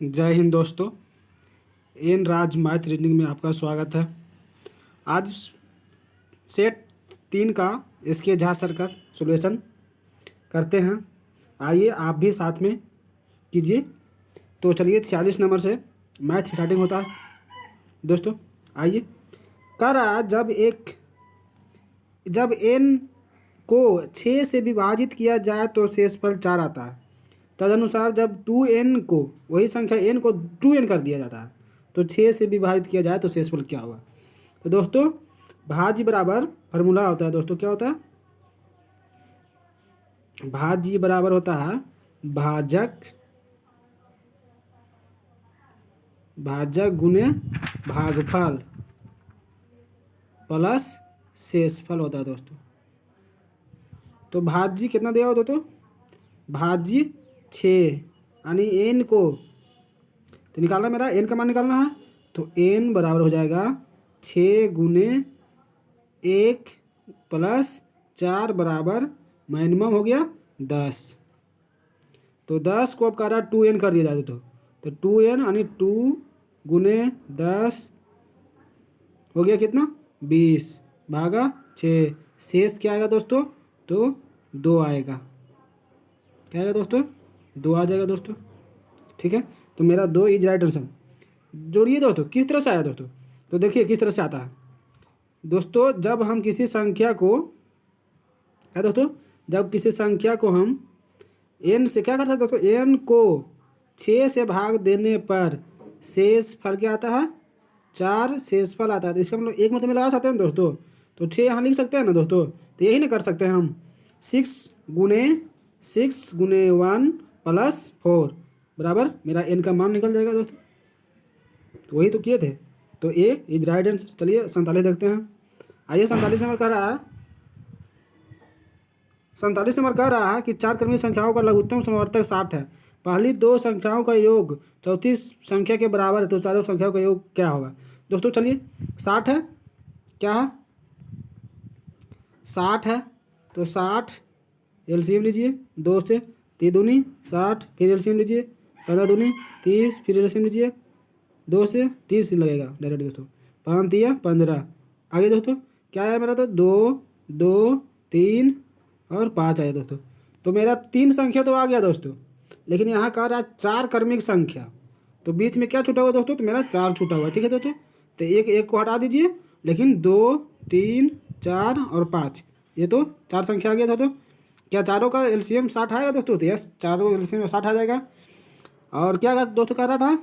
जय हिंद दोस्तों। एन राज math reasoning में आपका स्वागत है। आज सेट 3 का इसके झा सर का सॉल्यूशन करते हैं। आइए आप भी साथ में कीजिए। तो चलिए 46 नंबर से मैथ स्टार्टिंग होता है दोस्तों। आइए कर रहा जब एन को 6 से विभाजित किया जाए तो शेषफल 4 आता है। तदनुसार जब 2n को वही संख्या n को 2n कर दिया जाता है तो 6 से विभाजित किया जाए तो शेषफल क्या होगा। तो दोस्तों भाज्य बराबर फार्मूला होता है दोस्तों, क्या होता है? भाज्य बराबर होता है भाजक गुने भागफल प्लस शेषफल होता है दोस्तों। तो भाज्य कितना दिया हो दोस्तों? भाज्य 6 यानी एन को तो निकालना, मेरा एन का मान निकालना है। तो एन बराबर हो जाएगा 6 गुने 1 प्लस 4 बराबर मिनिमम हो गया 10। तो 10 को अब कह रहा 2n कर दिया जाए तो 2n यानी 2 गुने 10 हो गया कितना? 20 भागा 6। शेष क्या आएगा दोस्तों? तो 2 आएगा। क्या आएगा दोस्तों? 2 आ जाएगा दोस्तों। ठीक है, तो मेरा 2 इज राइट आंसर। जोड़िए दोस्तों, किस तरह से आया दोस्तों? तो देखिए किस तरह से आता है दोस्तों। जब हम किसी संख्या को क्या दोस्तों, जब किसी संख्या को हम n से क्या करते हैं दोस्तों, n को 6 से भाग देने पर शेषफल क्या आता है? 4 शेषफल आता है। तो इसका मतलब एक मतलब में लगा सकते हैं दोस्तों। तो 6 यहाँ लिख सकते हैं ना दोस्तों। तो यही ना कर सकते हैं हम 6 गुने 1 प्लस 4 बराबर मेरा n का मान निकल जाएगा दोस्तों। तो वही तो किए थे। तो ए इज राइट आंसर। चलिए 47 देखते हैं। आइए 47 नंबर कह रहा है 47 नंबर कह रहा है कि 4 क्रमिक संख्याओं का लघुत्तम समवर्तक 60 है। पहली 2 संख्याओं का योग चौथी संख्या के बराबर है, तो चारों संख्याओं का योग क्या होगा दोस्तों? चलिए 60 है, क्या है? 60 है तो 60 एलसीएम लीजिए 2 से 3 दूनी 60, फिर एलसीएम लीजिए 15 दूनी 30, फिर एलसीएम लीजिए 2 से 30 लगेगा डायरेक्ट दोस्तों। 5 दिया 15। आगे दोस्तों क्या आया मेरा? तो 2 2 3 और 5 आया दोस्तों। तो मेरा 3 संख्या तो आ गया दोस्तों, लेकिन यहाँ कह रहा है 4 क्रमिक संख्या। तो बीच में क्या छूटा हुआ दोस्तों? तो मेरा 4 छूटा हुआ है। ठीक है दोस्तों, तो एक को हटा दीजिए, लेकिन 2 3 4 और 5 ये तो 4 संख्या आ गया दोस्तों। क्या चारों का एलसीएम 60 आएगा दोस्तों? तो यस, चारों का एलसीएम 60 आ जाएगा। और क्या दोस्तों कह रहा था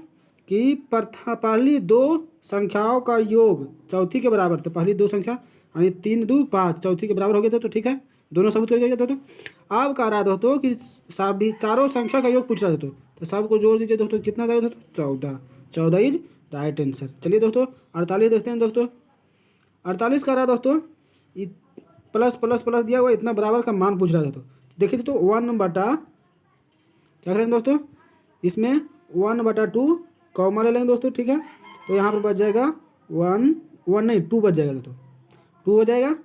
कि पहली 2 संख्याओं का योग चौथी के बराबर। तो पहली 2 संख्या यानी 3 2 5 चौथी के बराबर हो गया दोस्तों। ठीक है, दोनों सबूत हो जाएगा दोस्तों। अब कह रहा दोस्तों कि सभी चारों संख्या का योग पूछ रहा दोस्तों। तो सबको जोड़ दीजिए दोस्तों, कितना जाएगा दोस्तों? 14 इज राइट आंसर। चलिए दोस्तों 48 देखते हैं दोस्तों। 48 कह रहा दोस्तों प्लस प्लस प्लस दिया हुआ इतना बराबर का मान पूछ रहा था। तो देखिए दोस्तों 1 बटा क्या करेंगे दोस्तों, इसमें 1/2 कॉमा ले लेंगे दोस्तों। ठीक है, तो यहाँ पर बच जाएगा 1 नहीं 2 बच जाएगा दोस्तों। 2 हो जाएगा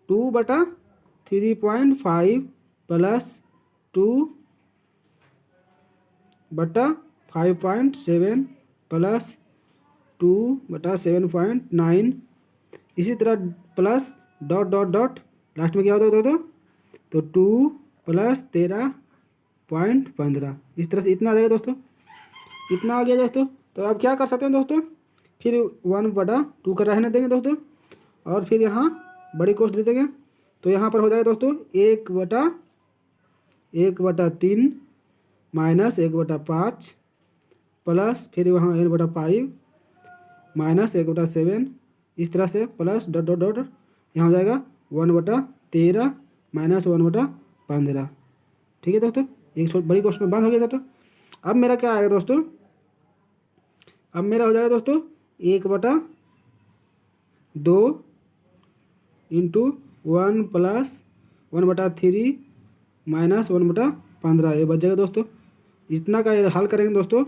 2/3.5 प्लस 2/5.7 प्लस 2/7.9। इसी तरह plus dot dot dot last में क्या होता है दोस्तों? तो 2 प्लस 13.15। इस तरह से इतना आ जाएगा दोस्तों, इतना आ गया दोस्तों। तो अब क्या कर सकते हैं दोस्तों, फिर 1/2 का रहने देंगे दोस्तों, और फिर यहाँ बड़ी कोष्ठ दे देंगे। तो यहाँ पर हो जाएगा दोस्तों 1/3 माइनस 1/5 प्लस फिर वहाँ 1/5 माइनस 1/7। इस तरह से प्लस डॉट डॉट डॉट यहाँ हो जाएगा 1/13 माइनस 1/15। ठीक है दोस्तों, एक बड़ी क्वेश्चन में बंद हो गया दोस्तों। अब मेरा क्या आएगा दोस्तों? अब मेरा हो जाएगा दोस्तों 1/2 इंटू 1 प्लस 1/3 माइनस 1/15 ये बच जाएगा दोस्तों। इतना का हल करेंगे दोस्तों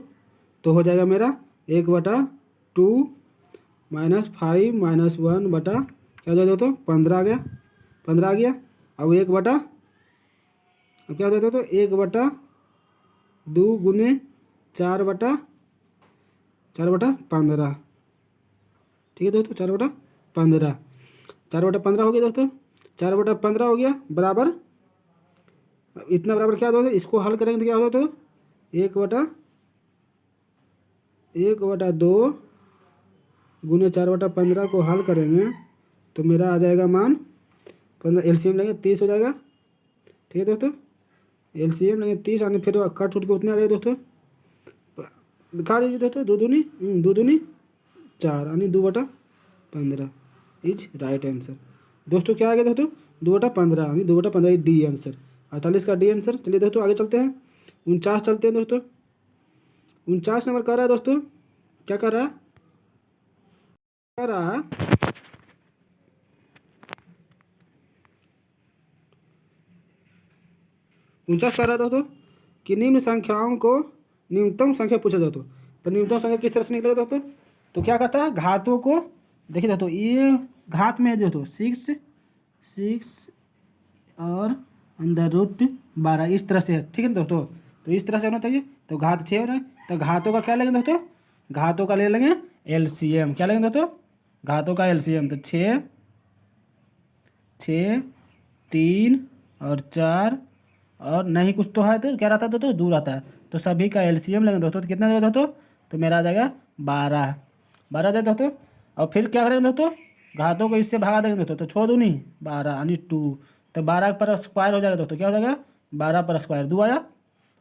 तो हो जाएगा मेरा 1/2 माइनस 5 माइनस 1 बटा क्या हो जाएगा दोस्तों? 15 आ गया। 15 आ गया। अब 1/, अब क्या हो जाता है? तो 1/2 गुने 4/5 4/15, ठीक है दोस्तों, 4/15, 4/15 हो गया दोस्तों, 4/15 हो गया बराबर इतना बराबर क्या दोस्तों, इसको हल करेंगे तो क्या होगा, तो 1/2 गुने 4/15 को हल करेंगे तो मेरा आ जाएगा मान 15, एलसीएम लेंगे 30 हो जाएगा, ठीक है दोस्तों, एलसीएम लेंगे 30 और फिर कट छूट के उतने आ जाएगा दोस्तों, दिखा दीजिए दोस्तों, 2 दूनी 4 यानी 2/15 इज राइट आंसर। दोस्तों क्या आ गया दोस्तों, 2/15 यानी 2/15 इज डी आंसर, 48 का डी आंसर। चलिए दोस्तों आगे चलते हैं, 49 चलते हैं दोस्तों, 49 नंबर कर रहा है दोस्तों, क्या कर रहा है, 49 कर रहा है दोस्तों कि निम्न संख्याओं को न्यूनतम संख्या पूछा जाता तो न्यूनतम संख्या किस तरह से निकलेगा दोस्तों, तो क्या करता है, घातों को देखिए दोस्तों, ये घात में है दोस्तों 6 और √12 इस तरह से है, ठीक है दोस्तों, तो इस तरह से होना चाहिए, तो घात 6 हो रहा है, तो घातों का क्या लेंगे दोस्तों, घातों का ले लेंगे एलसीएम, क्या लेंगे दोस्तों, घातों का एलसीएम, तो 6 3 और 4 और नहीं कुछ तो है तो क्या रहता है दोस्तों, दूर आता है, तो सभी का एलसीएम लेंगे दोस्तों, तो कितना देगा दोस्तों, तो मेरा आ जाएगा 12 आ जाएगा दोस्तों, और फिर क्या करेंगे दोस्तों, घातों को इससे भगा देंगे दोस्तों, तो छोड़ दूँ नहीं 12 यानी 2, तो 12 पर स्क्वायर हो जाएगा दोस्तों, क्या हो जाएगा 12 पर स्क्वायर 2 आया,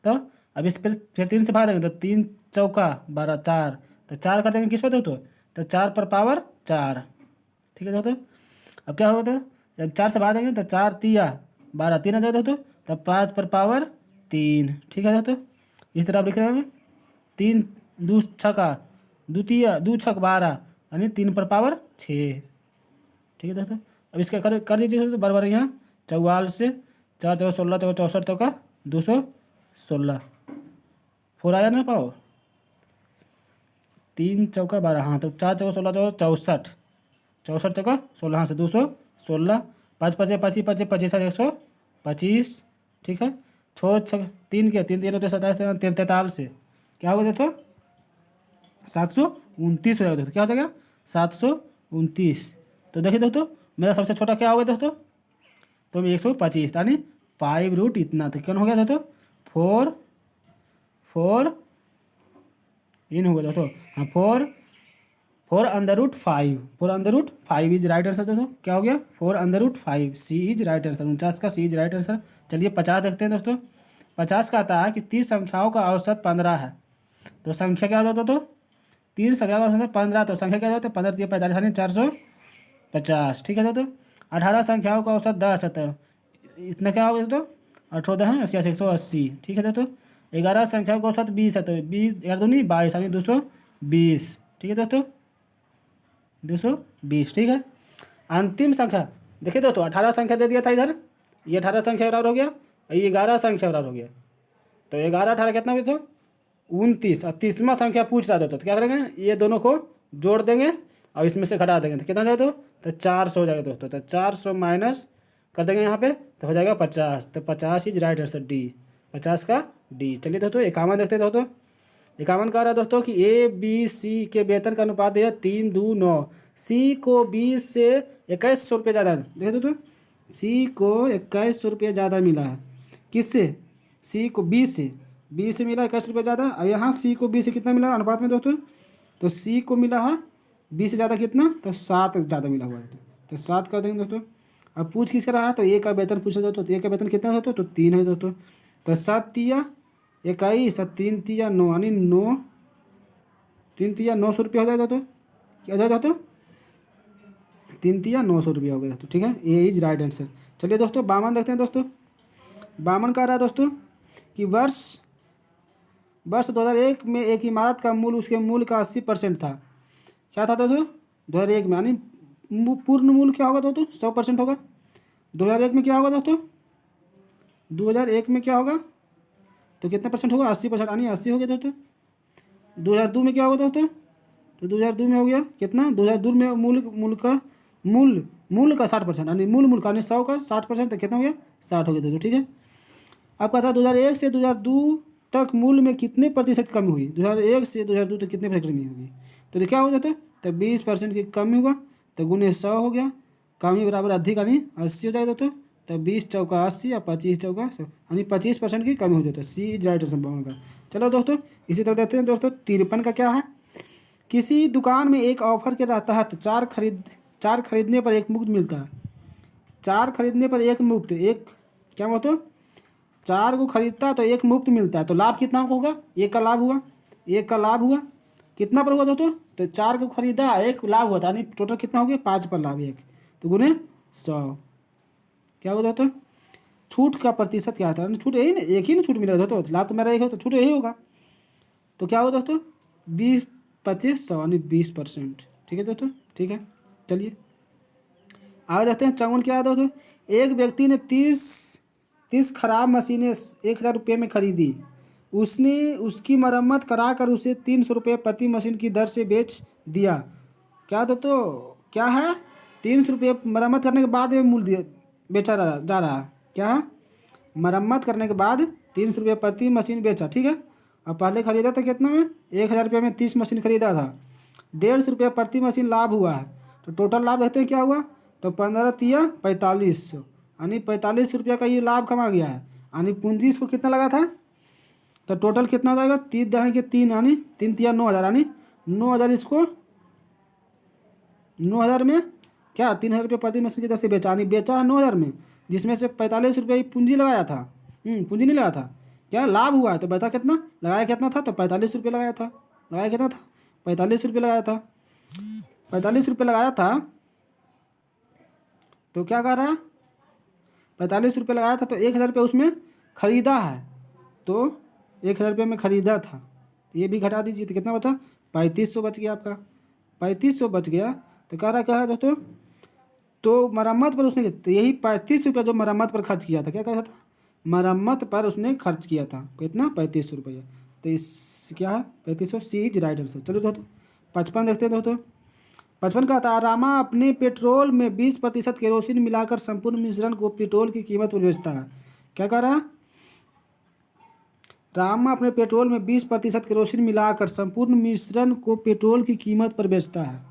तो अब इस फिर 3 से भाग देंगे, तो 3 चौका 12 4, तो 4 कर देंगे किस पर दोस्तों, तो 4 पर पावर 4, ठीक है दोस्तों, अब क्या होगा दोस्तों, जब 4 से भाग देंगे तो 4 तिया 12 3 आ जाएगा दोस्तों, तब 5 पर पावर 3, ठीक है दोस्तों, इस तरह आप लिख रहे हैं 3 2 छक्का 2 तिया 2 छक 12 यानी 3 पर पावर 6, ठीक है दोस्तों, अब इसका कर दीजिए दोस्तों बार यहाँ 44 से 4 चौका 16 चौका 64 चौका 216 4 आया ना पाओ, 3 चौका 12, हाँ तो 4 चौका 16 चौका 64 64 चौका 16, हाँ से 216, 5 5 25 25 25 125, ठीक है, छो 3 के 3 होते 27 43 से क्या होगा दोस्तों 729 हो जाएगा दोस्तों, क्या हो जाएगा 729, तो देखिए दोस्तों मेरा सबसे छोटा क्या होगा दोस्तों, तो 125 यानी 5 इतना, तो क्या हो गया दोस्तों 4 इन हो गया दोस्तों, हाँ 4 √5 इज राइट आंसर दोस्तों, क्या हो गया 4 √5 सी इज राइट आंसर, 49 का सी इज राइट आंसर। चलिए 50 देखते हैं दोस्तों, 50 का आता है कि 30 संख्याओं का औसत 15 है, तो संख्या क्या हो जाता तो 30 संख्या का औसत 15, तो संख्या क्या होता है 15 3 45 यानी 450, ठीक है दोस्तों, 18 संख्याओं का औसत 10 है, तो इतना क्या होगा दोस्तों 18 है 80 180, ठीक है दोस्तों, 11 संख्याओं का औसत 20 है, तो 20 11 दूनी 22 यानी 220, ठीक है दोस्तों 220, ठीक है। अंतिम संख्या देखिए दोस्तों 18 संख्या दे दिया था इधर, ये 18 संख्या बराबर हो गया, ये 11 संख्या बराबर हो गया, तो 11 18 कितना हो गया दोस्तों 29, और 30वां संख्या पूछ रहा था, तो क्या करेंगे ये दोनों को जोड़ देंगे और इसमें से घटा देंगे, तो कितना हो जाएगा तो 400 हो जाएगा दोस्तों, तो 400 माइनस कर देंगे यहाँ पे तो हो जाएगा 50, तो 50 इज राइट आंसर डी, 50 का डी। चलिए दोस्तों 51 देखते हैं दोस्तों, 51 कह रहा है दोस्तों कि ए बी सी के वेतन का अनुपात है 3 2 9, सी को 20 से 2100 रुपये ज़्यादा, देखिए दोस्तों सी को 2100 रुपये ज़्यादा मिला है, किससे, सी को 20 से मिला 21 रुपये ज़्यादा, और यहाँ सी को 20 से कितना मिला अनुपात में दोस्तों, तो सी को मिला है 20 से ज़्यादा कितना, तो 7 ज़्यादा मिला हुआ है, तो 7 कर देंगे दोस्तों। अब पूछ किसका रहा है, तो ए का वेतन पूछा दोस्तों, तो ए का वेतन कितना है दोस्तों, तो 3 है दोस्तों, तो 7 तिया 21 और 3 तिया 9 यानी 9 3 तिया 900 रुपया हो जाएगा दोस्तों, क्या हो जाएगा दोस्तों 3 तिया 900 रुपया हो गया दोस्तों, ठीक है, ए इज राइट आंसर। चलिए दोस्तों 52 देखते हैं दोस्तों, 52 कह रहा है दोस्तों कि वर्ष 2001 में एक इमारत का मूल्य उसके मूल्य का 80% था, क्या था दोस्तों 2001 में, यानी पूर्ण मूल्य क्या होगा दोस्तों 100% होगा, 2001 में क्या होगा दोस्तों 2001 में क्या होगा, तो कितना परसेंट होगा 80%, यानी 80 हो गया दोस्तों। 2002 में क्या होगा दोस्तों, तो 2002 में हो गया कितना, 2002 में मूल्य का 60%, यानी मूल्य का यानी 100 का 60%, तो कितना हो गया 60 हो गया दोस्तों, ठीक है। आपका था 2001 से 2002 तक मूल्य में कितने प्रतिशत कमी हुई? 2001 से 2002 तक कितने प्रतिशत कमी होगी? तो क्या हो जाता है? तो 20% की कमी हुआ तो गुने 100 हो गया, कमी बराबर अधिक यानी 80 हो जाएगा दोस्तों। तो 20 चौका 80 या 25 चौका 100 यानी 25% की कमी हो जाती है। सी इज राइट आंसर का। चलो दोस्तों इसी तरह देखते हैं दोस्तों 53 का क्या है। किसी दुकान में एक ऑफर के रहता है तो चार खरीदने पर एक मुफ्त मिलता है। 4 खरीदने पर एक मुफ्त, एक क्या मतलब 4 को खरीदता है तो एक मुफ्त मिलता है, तो लाभ कितना होगा? एक का लाभ हुआ, एक का लाभ हुआ, कितना पर हुआ दोस्तों? तो 4 को खरीदा, एक लाभ हुआ था, यानी टोटल कितना हो गया? 5 पर लाभ एक, तो गुने 100 क्या होगा दोस्तों? छूट का प्रतिशत क्या था? छूट यही ना, एक ही ना छूट मिलेगा दोस्तों, लाभ तो मेरा एक हो तो छूट यही होगा। तो क्या होगा दोस्तों? 20, 25, 100 यानी 20%। ठीक है दोस्तों, ठीक है। चलिए आगे देखते हैं। 54 क्या है दोस्तों? एक व्यक्ति ने 30 खराब मशीनें 1,000 रुपये में खरीदी। उसने उसकी मरम्मत कराकर उसे 300 रुपये प्रति मशीन की दर से बेच दिया। क्या दोस्तों क्या है? 300 रुपये मरम्मत करने के बाद ये मूल्य बेचा जा रहा है। क्या है? मरम्मत करने के बाद 300 रुपये प्रति मशीन बेचा। ठीक है। अब पहले खरीदा था कितना में? 1,000 रुपये में 30 मशीन खरीदा था। 150 रुपये प्रति मशीन लाभ हुआ है। तो टोटल लाभ कहते हैं क्या हुआ? तो 15 तिया 4500 यानी 45 रुपये का ये लाभ कमा गया है। यानी पूंजी इसको कितना लगा था? तो टोटल कितना हो जाएगा? 30 दहाई के 3 यानी 3 तिया 9,000 यानी 9,000 इसको 9,000 में क्या 3,000 रुपये प्रति मशीन की दर से बेचा, यानी बेचा है 9,000 में, जिसमें से 45 रुपये पूंजी लगाया था। पूंजी नहीं लगाया था, क्या लाभ हुआ है। तो बता कितना लगाया, कितना था? तो 45 रुपये लगाया था। लगाया कितना था? 45 रुपये लगाया था। 45 रुपये लगाया था तो क्या कर रहा है? 45 रुपये लगाया था तो 1,000 रुपये उसमें खरीदा है, तो 1,000 रुपये में खरीदा था, तो ये भी घटा दीजिए तो कितना बचा? 3500 बच गया आपका। 3500 बच गया तो कह रहा क्या है दोस्तों? तो मरम्मत पर उसने तो यही 35 रुपये जो मरम्मत पर खर्च किया था, क्या कहा था? मरम्मत पर उसने खर्च किया था कितना? 3500 रुपये। तो इस क्या है? 3500 सी इज राइट आंसर। चलो दोस्तों 55 देखते हैं दोस्तों। 55 का था रामा अपने पेट्रोल में 20% केरोसिन मिलाकर संपूर्ण मिश्रण को पेट्रोल की कीमत पर बेचता है। क्या कह रहा है? रामा अपने पेट्रोल में 20% केरोसिन मिलाकर संपूर्ण मिश्रण को पेट्रोल की कीमत पर बेचता है।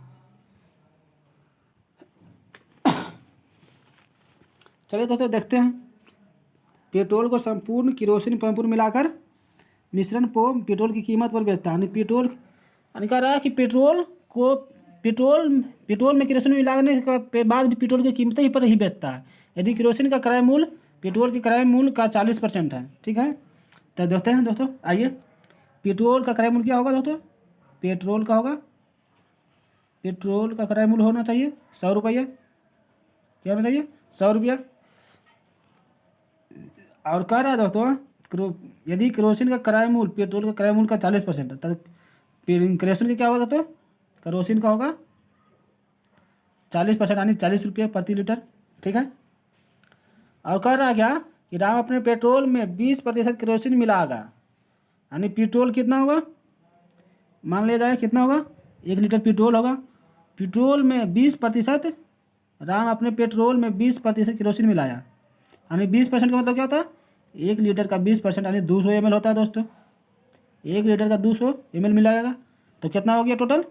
चलिए दोस्तों देखते हैं। पेट्रोल को संपूर्ण केरोसिन संपूर्ण मिलाकर मिश्रण को पेट्रोल की कीमत पर बेचता है। पेट्रोल यानी कह रहा है कि पेट्रोल में केरोसिन मिलाने के बाद भी पेट्रोल की कीमत ही पर ही बेचता है। यदि केरोसिन का क्रय मूल्य पेट्रोल के क्रय मूल्य का 40% है। ठीक है। तो देखते हैं दोस्तों, आइए पेट्रोल का क्रय मूल्य क्या होगा दोस्तों? पेट्रोल का होगा, पेट्रोल का क्रय मूल्य होना चाहिए 100 रुपये। क्या होना चाहिए? 100 रुपया। और कह रहा है दोस्तों यदि केरोसिन का क्रय मूल्य पेट्रोल के क्रय मूल्य का 40% है तो केरोसिन का क्या होगा दोस्तों? केरोसिन का होगा 40% यानी 40 रुपये प्रति लीटर। ठीक है। और कह रहा है क्या कि राम अपने पेट्रोल में 20% केरोसिन मिलाएगा, यानी पेट्रोल कितना होगा? मान लिया जाए कितना होगा? 1 लीटर पेट्रोल होगा। पेट्रोल में 20% राम अपने पेट्रोल में 20% केरोसिन मिलाया, यानी 20% का मतलब क्या होता है? 1 लीटर का 20% यानी 200 ml होता है दोस्तों। 1 लीटर का 200 ml मिलाएगा तो कितना हो गया टोटल?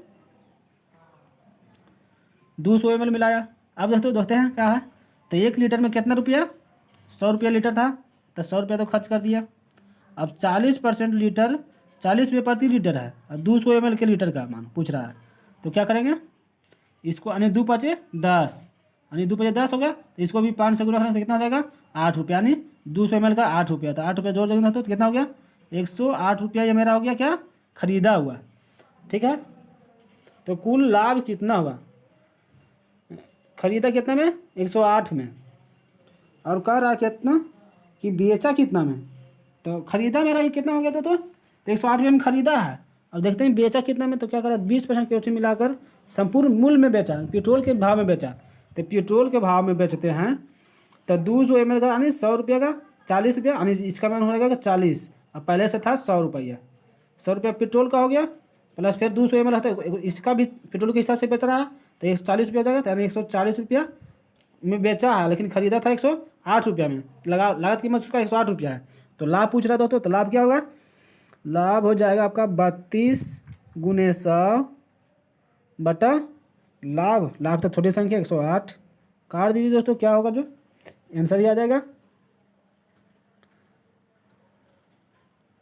200 ml मिलाया। अब दोस्तों देखते हैं क्या है। तो 1 लीटर में कितना रुपया? 100 रुपया लीटर था, तो 100 रुपया तो खर्च कर दिया। अब 40% लीटर 40 रुपये प्रति लीटर है और 200 ml के लीटर का मान पूछ रहा है, तो क्या करेंगे इसको? यानी 2 पचे 10 यानी 2 पचे 10 हो गया, तो इसको भी 5 से गुणा करने से कितना हो जाएगा? 8 रुपया, यानी 200 ml का 8 रुपया। तो 8 रुपया जोड़ देंगे तो कितना हो गया? 108 रुपया ये मेरा हो गया क्या? खरीदा हुआ। ठीक है। तो कुल लाभ कितना हुआ? खरीदा कितना में? 108 में। और कह रहा कितना कि बेचा कितना में? तो खरीदा मेरा ये कितना हो गया तो 108 रुपये में खरीदा है। अब देखते हैं बेचा कितना में। तो क्या करा? 20% केरोसिन मिलाकर संपूर्ण मूल्य में बेचा, पेट्रोल के भाव में बेचा। तो पेट्रोल के भाव में बेचते हैं तो 200 ml का यानी 100 रुपये का 40 रुपया, यानी इसका मान हो जाएगा 40। अब पहले से था 100 रुपया। 100 रुपया पेट्रोल का हो गया, प्लस फिर 200 ml है तो इसका भी पेट्रोल के हिसाब से बेच रहा है तो 140 रुपया हो जाएगा, यानी 140 रुपया में बेचा है, लेकिन खरीदा था 108 रुपया में। लागत कीमत उसका 108 रुपया है। तो लाभ पूछ रहा था तो लाभ क्या होगा? लाभ हो जाएगा आपका 32 × 100 बटा लाभ। लाभ तो छोटी संख्या 108 काट दीजिए दोस्तों, क्या होगा जो आंसर ही आ जाएगा।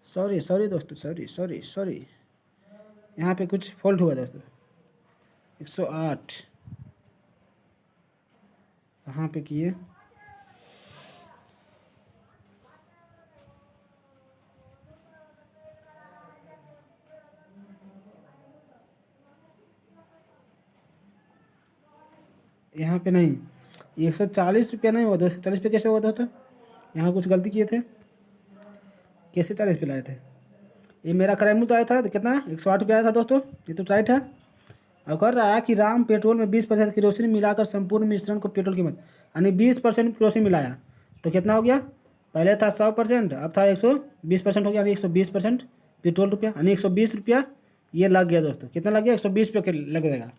सॉरी दोस्तों, सॉरी यहाँ पे कुछ फॉल्ट हुआ दोस्तों। 108 कहाँ पे किए, यहाँ पे नहीं, 140 रुपया नहीं हुआ, 240 पे कैसे हुआ दोस्तों? यहाँ कुछ गलती किए थे, कैसे 40 पे लाए थे? ये मेरा क्राइम तो आया था, तो कितना 108 रुपया आया था दोस्तों, ये तो राइट है। और कर रहा है कि राम पेट्रोल में 20% केरोसिन मिलाकर संपूर्ण मिश्रण को पेट्रोल कीमत, यानी 20% केरोसिन मिलाया तो कितना हो गया? पहले था 100%, अब था 120% हो गया, यानी 120% पेट्रोल रुपया, यानी 120 रुपया ये लग गया दोस्तों। कितना लग गया? 120 रुपये लग जाएगा,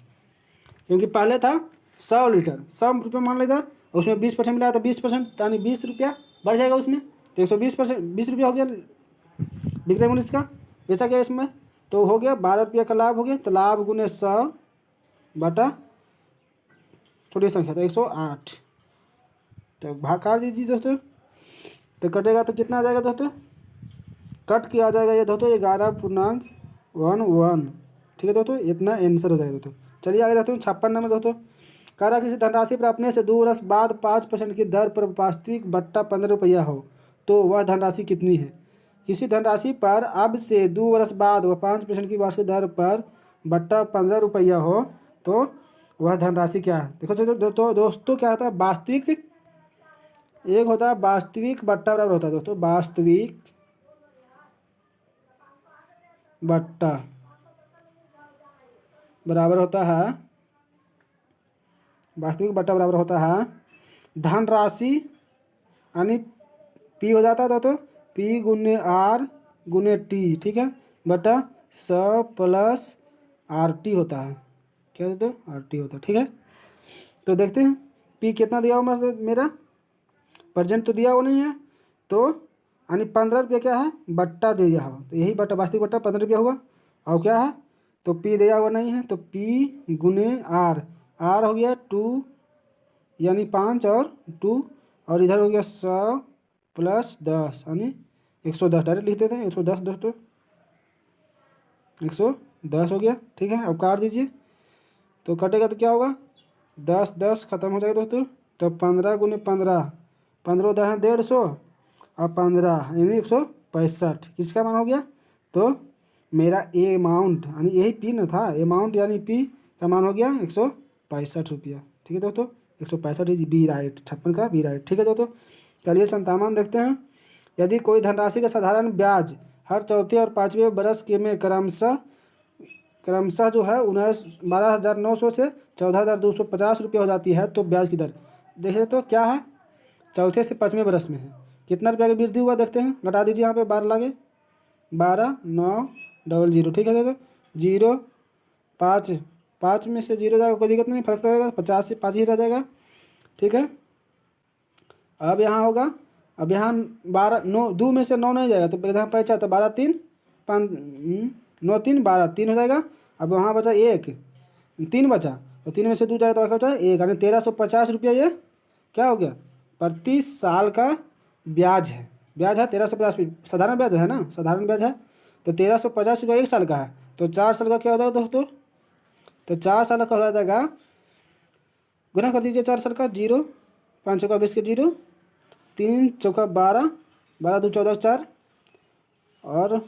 क्योंकि पहले था 100 लीटर, 100 रुपये मान लेगा, उसमें 20% मिलाया तो 20%, यानी 20 रुपया बढ़ जाएगा उसमें, तो 120%, 20 रुपया हो गया विक्रय मूल्य इसका, बेचा गया इसमें, तो हो गया 12 रुपया का लाभ हो गया। तो लाभ गुने 100 बटा छोटी संख्या तो 108, तो भाग काट दीजिए दोस्तों, तो कटेगा तो कितना आ जाएगा दोस्तों? कट के आ जाएगा ये दोस्तों 11.11। ठीक है दोस्तों, इतना आंसर हो जाएगा दोस्तों। चलिए आगे दोस्तों 56 नंबर दोस्तों। कह रहा किसी धनराशि पर अपने से 2 वर्ष बाद 5% की दर पर वास्तविक बट्टा 15 रुपया हो तो वह धनराशि कितनी है? किसी धनराशि पर अब से 2 वर्ष बाद वह 5% की वार्षिक दर पर बट्टा 15 रुपया हो तो वह धनराशि क्या है? देखो दोस्तों क्या होता है वास्तविक, एक होता है वास्तविक बट्टा बराबर होता है दोस्तों, वास्तविक बट्टा बराबर होता है, वास्तविक बट्टा बराबर होता है धनराशि, यानी पी हो जाता है दोस्तों, पी गुने आर गुने टी, ठीक है, बटा 100 प्लस आर टी होता है, क्या दोस्तों? आर टी होता है। ठीक है, तो देखते हैं पी कितना दिया हुआ मेरा, प्रेजेंट तो दिया हुआ नहीं है, तो यानी 15 रुपया क्या है बट्टा दिया हो, तो यही बट्टा वास्तविक बट्टा 15 रुपया होगा। और क्या है तो पी दिया हुआ नहीं है, तो पी गुने आर, आर हो गया 2 यानी 5 और 2, और इधर हो गया 100 प्लस 10 यानी 110, डायरेक्ट लिख देते हैं 110 दोस्तों, 110 हो गया। ठीक है, अब काट दीजिए तो कटेगा तो क्या होगा 10 10 खत्म हो जाएगा दोस्तों, तो 15 गुने 15, 15 10 है 150 और 15 यानी 165, किसका मान हो गया? तो मेरा ए अमाउंट यानी यही पी न था, अमाउंट यानी पी का मान हो गया 165 रुपया। ठीक है दोस्तों, 165 इज बी राइट, 56 का बी राइट। ठीक है दोस्तों, चलिए 57 देखते हैं। यदि कोई धनराशि का साधारण ब्याज हर चौथे और 5वें बरस के में क्रमशः जो है 12,900 से 14,250 रुपये हो जाती है, तो ब्याज की दर देखिए तो क्या है, चौथे से 5वें बरस में है, कितना रुपया की वृद्धि हुआ देखते हैं। घटा दीजिए यहाँ पे 12 लागे, 12 9 00। ठीक है दोस्तों, 0 5 5 में से 0 जाएगा, कोई दिक्कत नहीं, फर्क रहेगा, 50 से 5 ही रह जाएगा। ठीक है, अब यहाँ होगा, अब यहाँ 12 9 2 में से 9 नहीं जाएगा, तो यहाँ पैसा तो 12 3 5 9 3 12 3 हो जाएगा। अब वहाँ बचा 1 3 बचा, तो 3 में से 2 जाएगा तो क्या बचा 1, यानी 1350 रुपया ये क्या हो गया प्रति साल का ब्याज है। ब्याज है 1350, साधारण ब्याज है ना, साधारण ब्याज है, तो 1350 रुपया 1 साल का है, तो 4 साल का क्या हो जाएगा दोस्तों? तो 4 साल का हो जाएगा, गुना कर दीजिए 4 साल का, 0 5 चौका 20 के 0, 3 चौका 12 12 2 14 4 और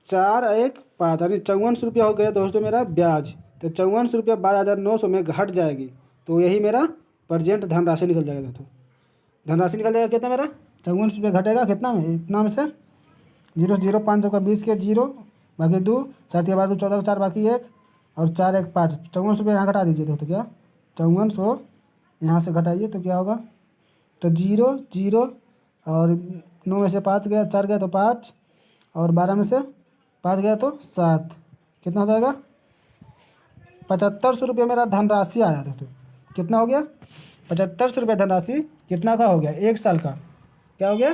4 1 5, यानी 5400 रुपया हो गया दोस्तों मेरा ब्याज। तो 5400 रुपया 12,900 में घट जाएगी, तो यही मेरा प्रजेंट धनराशि निकल जाएगा दोस्तों। धनराशि निकल जाएगा कितना मेरा 5400 रुपया घटेगा कितना में, इतना में से 0 0 5 चौका 20 के 0 बाकी 2 4 3 12 2 14 4 बाकी 1 और 4 1 5, 5400 रुपया यहाँ घटा दीजिए दोस्तों, क्या 5400 यहाँ से घटाइए तो क्या होगा, तो 0 0 और 9 में से 5 गया, 4 गया तो 5 और 12 में से 5 गया तो 7, कितना हो जाएगा 7500 रुपया मेरा धनराशि आया दोस्तों। कितना हो गया 7500 रुपया धनराशि, कितना का हो गया 1 साल का, क्या हो गया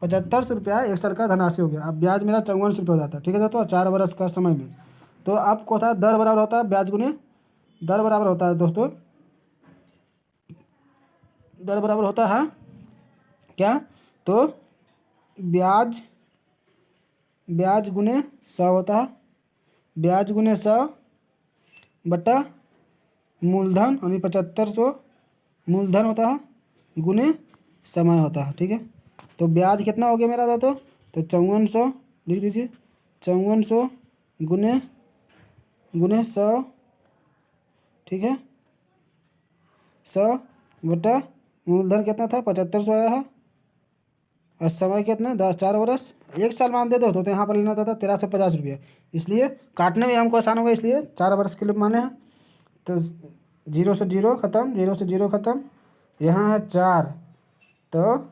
₹75 एक साल का धनराशि हो गया। अब ब्याज मेरा ₹54 हो जाता है, ठीक है दोस्तों, 4 वर्ष का समय में। तो आपको होता है दर बराबर होता है ब्याज गुने दर बराबर होता है दोस्तों, दर बराबर होता है क्या, तो ब्याज ब्याज गुने 100 होता है, ब्याज गुने 100 बटा मूलधन यानी 7500 मूलधन होता है गुने समय होता है, ठीक है। तो ब्याज कितना हो गया मेरा दोस्तों, तो 5400 लिख दीजिए, 5400 गुने गुने 100, ठीक है, 100 बटा मूलधन कितना था 7500 आया है, और समय कितना 4 वर्ष, एक साल मान दे दो तो यहाँ पर लेना था 1350 रुपया, इसलिए काटने में हमको आसान होगा, इसलिए 4 वर्ष के लिए माने हैं। तो 0 से 0 ख़त्म, 0 से 0 ख़त्म, यहाँ है 4, तो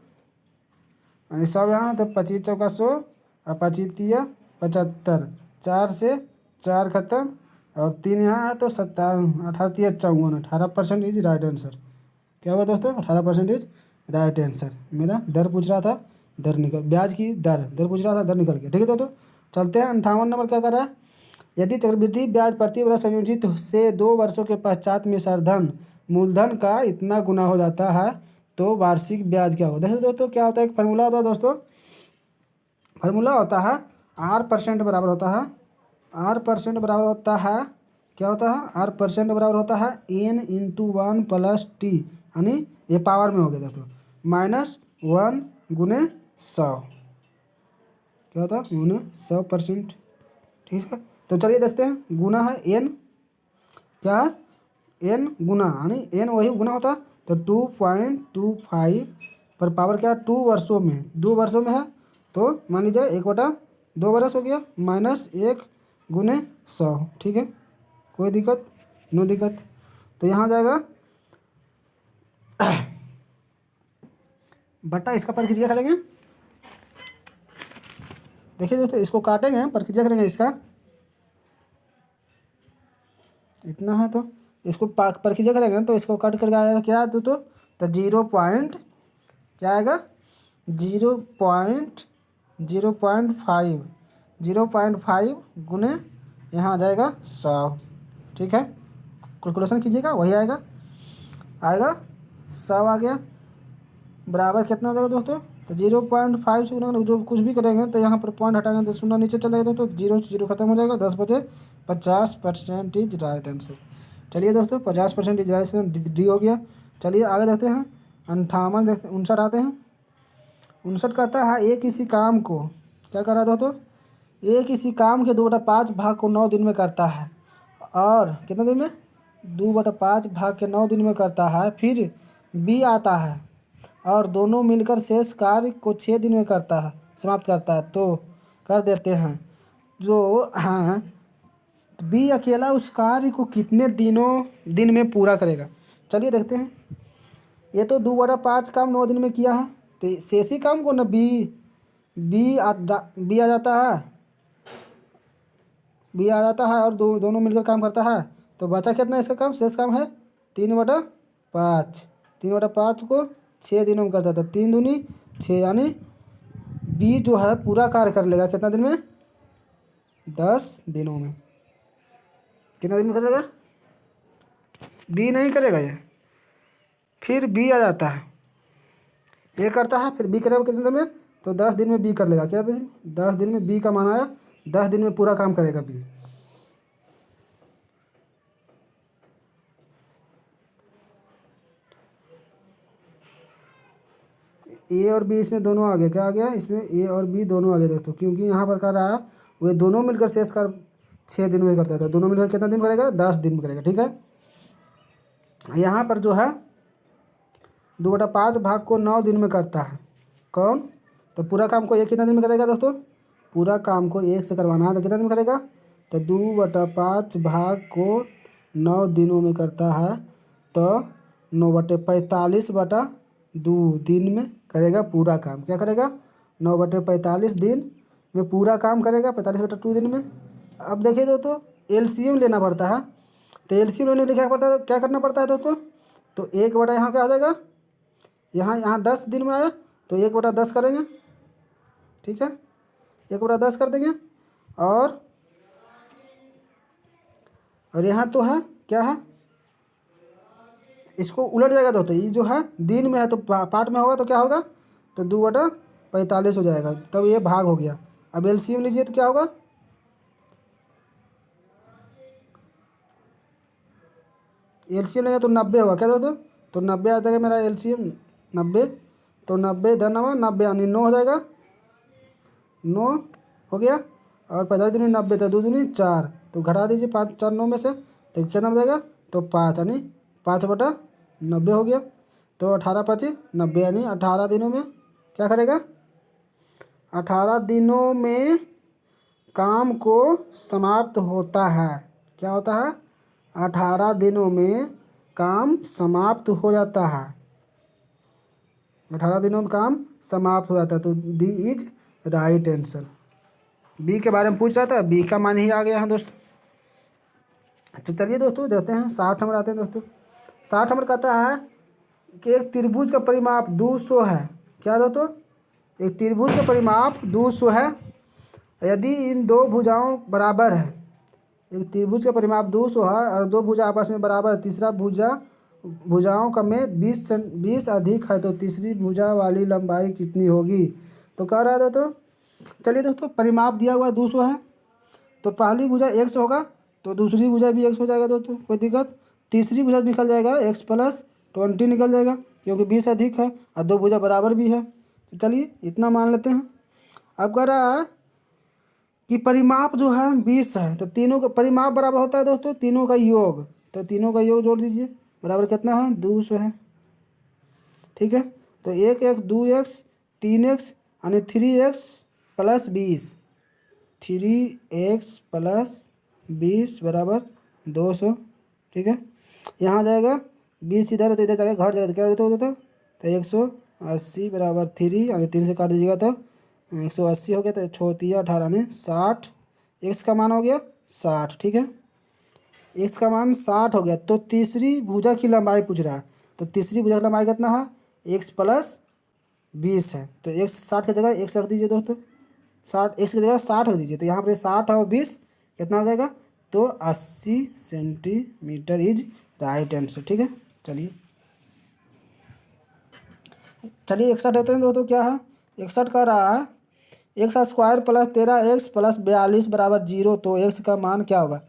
यानी सब यहाँ है, तो 25 चौका 100 और 25 तिया 75, 4 से 4 ख़त्म और 3 यहाँ है, तो 57, 18 तिया 54, 18% इज राइट आंसर। क्या हुआ दोस्तों, 18% इज राइट आंसर। मेरा दर पूछ रहा था, दर निकल, ब्याज की दर पूछ रहा था, दर निकल गया, ठीक है दोस्तों। चलते हैं 58 नंबर, क्या कर रहा है, यदि चक्रवृद्धि ब्याज प्रति वर्ष संयोजित से 2 वर्षों के पश्चात में सरधन मूलधन का इतना गुना हो जाता है तो वार्षिक ब्याज क्या होगा। देखिए दोस्तों क्या होता है, एक फार्मूला होता है दोस्तों, फार्मूला होता है R% बराबर होता है, R% बराबर होता है, क्या होता है, R% बराबर होता है N/1 + T, यानी ये पावर में हो गया दोस्तों, -1 गुने 100, क्या होता है, गुने 100%, ठीक है। तो चलिए देखते हैं, गुना है N, क्या है, N गुना, यानी N वही गुना होता है, तो 2.25 पर पावर क्या है, 2 वर्षों में, 2 वर्षों में है, तो मान लीजिए 1/2 वर्ष हो गया, -1 गुने 100, ठीक है, कोई दिक्कत, नो दिक्कत। तो यहाँ जाएगा बट्टा, इसका प्रक्रिया करेंगे, देखिए दोस्तों इसको काटेंगे, प्रक्रिया करेंगे इसका, इतना है तो इसको प्रक्रिया करेंगे तो इसको कट करके आएगा क्या दोस्तों, तो 0 पॉइंट, क्या आएगा, 0.5 गुने यहाँ आ जाएगा 100, ठीक है, कैलकुलेशन कीजिएगा, वही आएगा 100 आ गया, बराबर कितना हो जाएगा दोस्तों, तो 0.5 से गुना, जो कुछ भी करेंगे तो यहाँ पर पॉइंट हटाएंगे तो 0 नीचे चला जाएगा दोस्तों, 0 से 0 खत्म हो जाएगा, 10 बचे 50% इज राइट आंसर। चलिए दोस्तों 50% इज राइट आंसर, डी हो गया। चलिए आगे देखते हैं, 58 देखते, 59 आते हैं। 59 कहता है एक किसी काम को, क्या कर रहा था दोस्तों, एक किसी काम के 2/5 भाग को 9 दिन में करता है, और कितने दिन में, 2/5 भाग के 9 दिन में करता है, फिर बी आता है और दोनों मिलकर शेष कार्य को 6 दिन में करता है, समाप्त करता है, तो कर देते हैं जो, हाँ, बी अकेला उस कार्य को कितने दिन में पूरा करेगा। चलिए देखते हैं, ये तो 2/5 काम 9 दिन में किया है, तो शेषी काम को ना बी आ जाता है, बी आ जाता है और दोनों मिलकर काम करता है, तो बचा कितना इसका काम, शेष काम है 3/5, 3/5 को 6 दिनों में करता था, 3 दूनी 6, यानी बी जो है पूरा कार्य कर लेगा कितना दिन में, 10 दिनों में। कितना दिन में करेगा, बी नहीं करेगा ये, फिर बी आ जाता है, ए करता है, फिर बी करेगा कितने दिन में, तो 10 दिन में बी कर लेगा, क्या 10 दिन में बी का मान आया, 10 दिन में पूरा काम करेगा बी। ए और बी इसमें दोनों आ गए, क्या आ गया इसमें, ए और बी दोनों आ गए दोस्तों, क्योंकि यहाँ पर कर रहा है वे दोनों मिलकर शेष कर 6 दिन में करता था, दोनों मिलकर कितना दिन करेगा, 10 दिन में करेगा, ठीक है। यहाँ पर जो है 2/5 भाग को 9 दिन में करता है कौन, तो पूरा काम को एक कितना दिन में करेगा दोस्तों, पूरा काम को एक से करवाना है तो कितना दिन में करेगा, तो 2/5 भाग को 9 दिनों में करता है, तो 9/45/2 दिन में करेगा पूरा काम, क्या करेगा, 9/45 दिन में पूरा काम करेगा, 45/2 दिन में। अब देखिए दोस्तों एलसीएम लेना पड़ता है, तो एलसीएम लेने लिखा पड़ता है, तो क्या करना पड़ता है दोस्तों, तो 1 बटा यहाँ क्या हो जाएगा, यहाँ 10 दिन में आया तो 1/10 करेंगे, ठीक है, 1/10 कर देंगे। और यहाँ तो है क्या है, इसको उलट जाएगा दोस्तों, ये जो है दिन में है तो पार्ट में होगा तो क्या होगा, तो 2/45 हो जाएगा, तब ये भाग हो गया। अब एलसीएम लीजिए तो क्या होगा, एलसीएम लेंगे तो 90 होगा क्या दोस्तों, तो 90 आ जाएगा मेरा एलसीएम 90। तो 90 धन 90 यानी 9 हो जाएगा, 9 हो गया। और 45 दूनी 90, तो 2 दूनी 4, तो घटा दीजिए 5 4 9 में से, तो कितना हो जाएगा, तो 5 यानी 5/90 हो गया। तो 18 5 90 यानी 18 दिनों में क्या करेगा, 18 दिनों में काम को समाप्त होता है। क्या होता है, 18 दिनों में काम समाप्त हो जाता है, 18 दिनों में काम समाप्त हो जाता है। तो D is right answer. B के बारे में पूछ रहा था, बी का मान ही आ गया है दोस्तों। अच्छा चलिए दोस्तों देखते हैं 60 नंबर आते हैं दोस्तों। 60 नंबर कहता है कि एक त्रिभुज का परिमाप 200 है। क्या दोस्तों, एक त्रिभुज का परिमाप 200 है, यदि इन दो भुजाओं बराबर है। एक त्रिभुज का परिमाप 200 है और दो भुजा आपस में बराबर है, तीसरा भुजाओं का में 20 अधिक है, तो तीसरी भुजा वाली लंबाई कितनी होगी। तो कह रहा है दोस्तों, चलिए दोस्तों परिमाप दिया हुआ 200 है, तो पहली भुजा x होगा तो दूसरी भुजा भी x हो जाएगा दोस्तों, कोई दिक्कत। तीसरी भुजा निकल जाएगा x + 20 निकल जाएगा, क्योंकि 20 अधिक है और दो भुजा बराबर भी है। तो चलिए इतना मान लेते हैं। अब कह रहा है कि परिमाप जो है 20 है, तो तीनों का परिमाप बराबर होता है दोस्तों तीनों का योग, तो तीनों का योग जोड़ दीजिए, बराबर कितना है, 200 है। ठीक है, तो 1x 2x 3x यानी 3x + 20, 3x + 20 बराबर 200। ठीक है, यहाँ जाएगा 20 इधर तो इधर जाएगा घट जाएगा, तो क्या होता है, तो 180 बराबर 3 यानी 3 से काट दीजिएगा तो 180 हो गया, तो 18 यानी 60। एक्स का मान हो गया 60। ठीक है, एक्स का मान 60 हो गया। तो तीसरी भुजा की लंबाई पूछ रहा है, तो तीसरी भुजा की लंबाई कितना है, x + 20 है, तो x 60 की जगह x रख दीजिए दोस्तों, 60 x की जगह 60 रख दीजिए, तो यहाँ पर 60 और 20 कितना हो जाएगा, तो 80 सेंटीमीटर इज राइट आंसर। ठीक है, चलिए 61 देते हैं दोस्तों, क्या है 61 का रहा है x² + 13x + 42 बराबर 0, तो x का मान क्या होगा,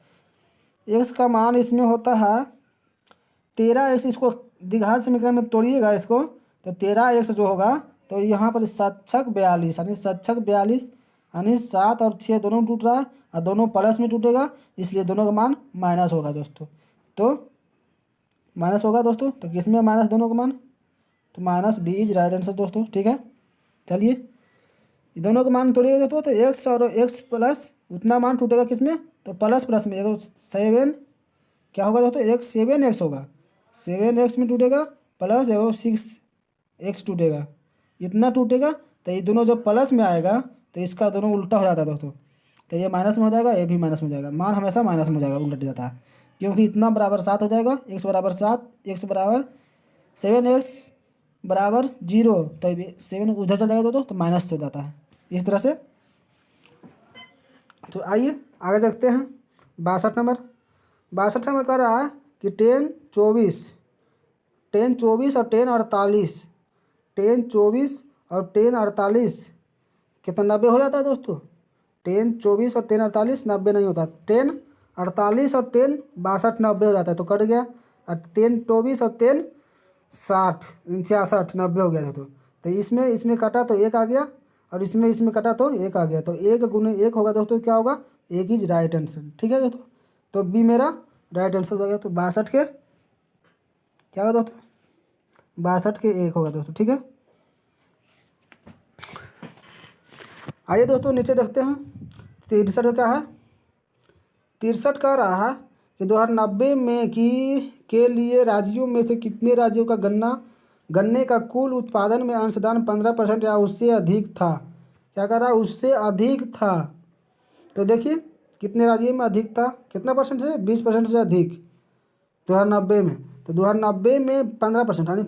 x का मान इसमें होता है 13x, इसको द्विघात समीकरण में तोड़िएगा इसको, तो 13x जो होगा, तो यहाँ पर 7×6 42 यानी 7×6 42 यानी 7 और 6 दोनों टूट रहा है और दोनों प्लस में टूटेगा, इसलिए दोनों का मान माइनस होगा दोस्तों, तो माइनस होगा दोस्तों, तो किसमें माइनस दोनों का मान, तो -b इज राइट आंसर दोस्तों। ठीक है, चलिए दोनों का मान तोड़िएगा दोस्तों, तो x और x प्लस उतना मान टूटेगा किसमें, तो प्लस प्लस में, अगर 7 क्या होगा दोस्तों, एक 7x होगा, 7x में टूटेगा, प्लस 6x टूटेगा, इतना टूटेगा, तो ये दोनों जब प्लस में आएगा तो इसका दोनों उल्टा हो जाता है दोस्तों, तो ये माइनस में हो जाएगा, ये भी माइनस में हो जाएगा, मान हमेशा माइनस में हो जाएगा, उलट जाता है, क्योंकि इतना बराबर 7 हो जाएगा, x बराबर 7, x बराबर 7x बराबर 0, तो 7 उधर चल जाएगा दोस्तों, तो माइनस हो जाता है इस तरह से। तो आइए आगे देखते हैं 62 नंबर। 62 नंबर कह रहा है कि 10 24 और 10 48, 10 24 और 10 48 कितना 90 हो जाता है दोस्तों, 10 24 और 10 48 90 नहीं होता, 10 48 और 10 62 90 हो जाता है, तो कट गया, और 10 24 और 10 60 66 90 हो गया तो इसमें कटा तो 1 आ गया, और इसमें कटा तो 1 आ गया, तो 1 × 1 होगा दोस्तों, क्या होगा, 1 इज राइट आंसर। ठीक है दोस्तों, तो बी मेरा राइट आंसर हो गया, तो 62 के क्या होगा दोस्तों, 62 के 1 होगा दोस्तों। ठीक है, आइए दोस्तों नीचे देखते हैं 63 क्या है। 63 कह रहा है कि 2090 में के लिए राज्यों में से कितने राज्यों का गन्ने का कुल उत्पादन में अंशदान 15% या उससे अधिक था। क्या कह रहा है, उससे अधिक था, तो देखिए कितने राज्यों में अधिक था, कितना परसेंट से, 20% से अधिक 2090 में, तो 2090 में 15% यानी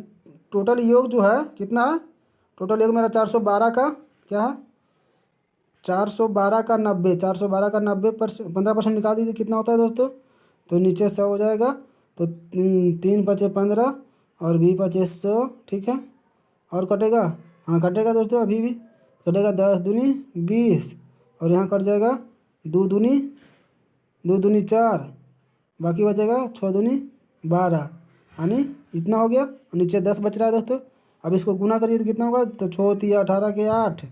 टोटल योग जो है कितना है, टोटल योग मेरा 412 का क्या है 412 का 90, 412 का 90% निकाल दीजिए, कितना होता है दोस्तों। तो नीचे 100 हो जाएगा, तो 3 × 5 = 15 और 20 × 5 = 100, ठीक है। और कटेगा, हाँ कटेगा दोस्तों, अभी भी कटेगा। 10 दूनी 20 और यहाँ कट जाएगा 2 दूनी 4, बाकी बचेगा 6 दूनी 12, यानी इतना हो गया। और नीचे 10 बच रहा है दोस्तों। अब इसको गुना करिए तो कितना होगा, तो 6×3 = 18 के 8,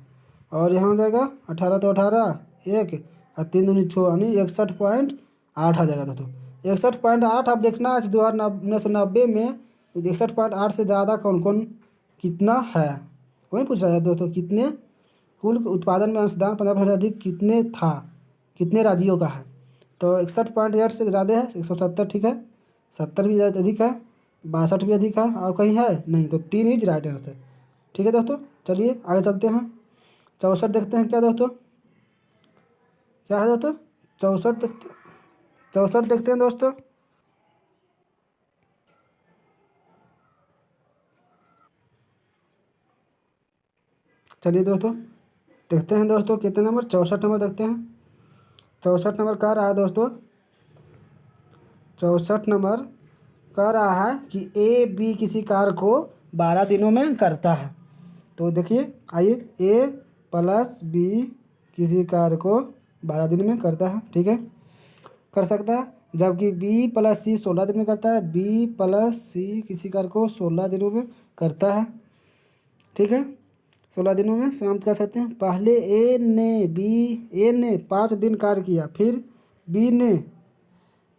और यहाँ हो जाएगा 18 तो 18 1 और 3 दूनी 6, यानी 61.8 आ जाएगा दोस्तों। 61.8 आप देखना 1990 में 61.8 से ज़्यादा कौन कौन कितना है, वही पूछा है दोस्तों। कितने कुल उत्पादन में अंशदान 15% से अधिक कितने था, कितने राज्यों का है। तो 61.8 से ज़्यादा है 170, ठीक है। 70 भी ज़्यादा अधिक है, 62 भी अधिक है, और कहीं है नहीं, तो 3 इज राइट आंसर, ठीक है दोस्तों। चलिए आगे चलते हैं। 64 देखते हैं क्या दोस्तों, क्या है दोस्तों। 64 देखते हैं दोस्तों। चलिए दोस्तों देखते हैं दोस्तों, कितने नंबर, 64 नंबर देखते हैं। 64 नंबर कह रहा है दोस्तों, 64 नंबर कह रहा है कि ए बी किसी कार्य को 12 दिनों में करता है। तो देखिए आइए, ए प्लस बी किसी कार्य को 12 दिन में करता है, ठीक है, कर सकता है। जबकि बी प्लस सी 16 दिन में करता है। बी प्लस सी किसी कार्य को 16 दिनों में करता है, ठीक है। 16 दिनों में समाप्त कर सकते हैं। पहले ए ने 5 दिन कार्य किया, फिर बी ने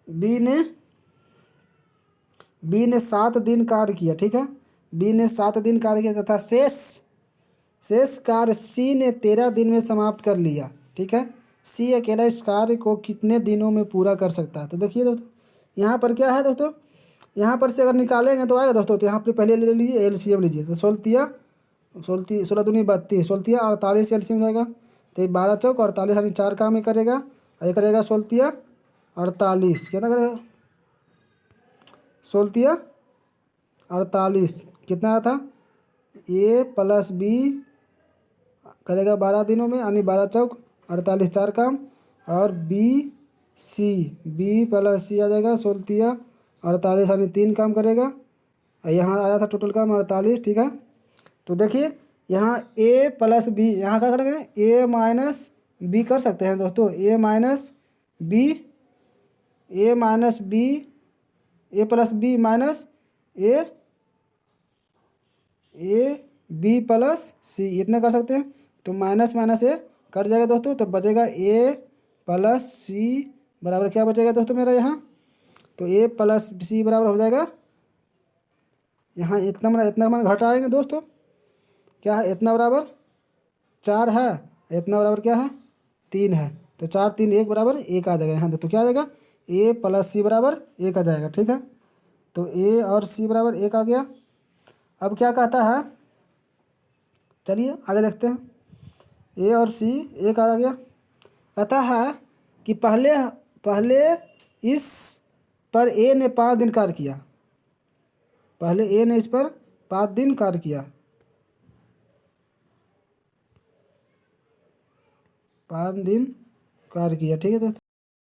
बी ने बी ने 7 दिन कार्य किया, ठीक है। बी ने 7 दिन कार्य किया तथा शेष कार्य सी ने 13 दिन में समाप्त कर लिया, ठीक है। सी अकेला इस कार्य को कितने दिनों में पूरा कर सकता है। तो देखिए दोस्तों, यहाँ पर क्या है दोस्तों, यहाँ पर से अगर निकालेंगे तो आएगा दोस्तों। तो यहाँ पर पहले ले लीजिए एलसीएम लीजिए, तो 16 दूनी 32, 16 48 एलसीएम जाएगा। तो ये 12 चौक 48, यानी 4 काम ही करेगा, और ये करेगा 16 48, कितना करेगा 16 48, कितना आया था, ए प्लस बी करेगा 12 दिनों में, यानी 12 चौक 48, 4 काम, और बी प्लस सी आ जाएगा 16 48, यानी 3 काम करेगा। और यहाँ आया था टोटल काम 48, ठीक है। तो देखिए यहाँ ए प्लस बी, यहाँ क्या करेंगे, ए माइनस बी कर सकते हैं दोस्तों। A plus B minus A B plus C, इतना कर सकते हैं। तो माइनस माइनस ए कट जाएगा दोस्तों, तो बचेगा ए प्लस सी बराबर क्या बचेगा दोस्तों मेरा यहाँ, तो ए प्लस सी बराबर हो जाएगा, यहाँ इतना मान घटाएंगे दोस्तों, क्या है, इतना बराबर 4 है, इतना बराबर क्या है 3 है। तो 4 3 1 बराबर 1 आ जाएगा यहाँ, तो क्या आ जाएगा, ए प्लस सी बराबर 1 आ जाएगा, ठीक है। तो ए और सी बराबर 1 आ गया। अब क्या कहता है, चलिए आगे देखते हैं। ए और सी 1 आ गया। कहता है कि पहले इस पर ए ने 5 दिन कार्य किया, पहले ए ने इस पर 5 दिन कार्य किया, 5 दिन कार्य किया, ठीक है दोस्तों।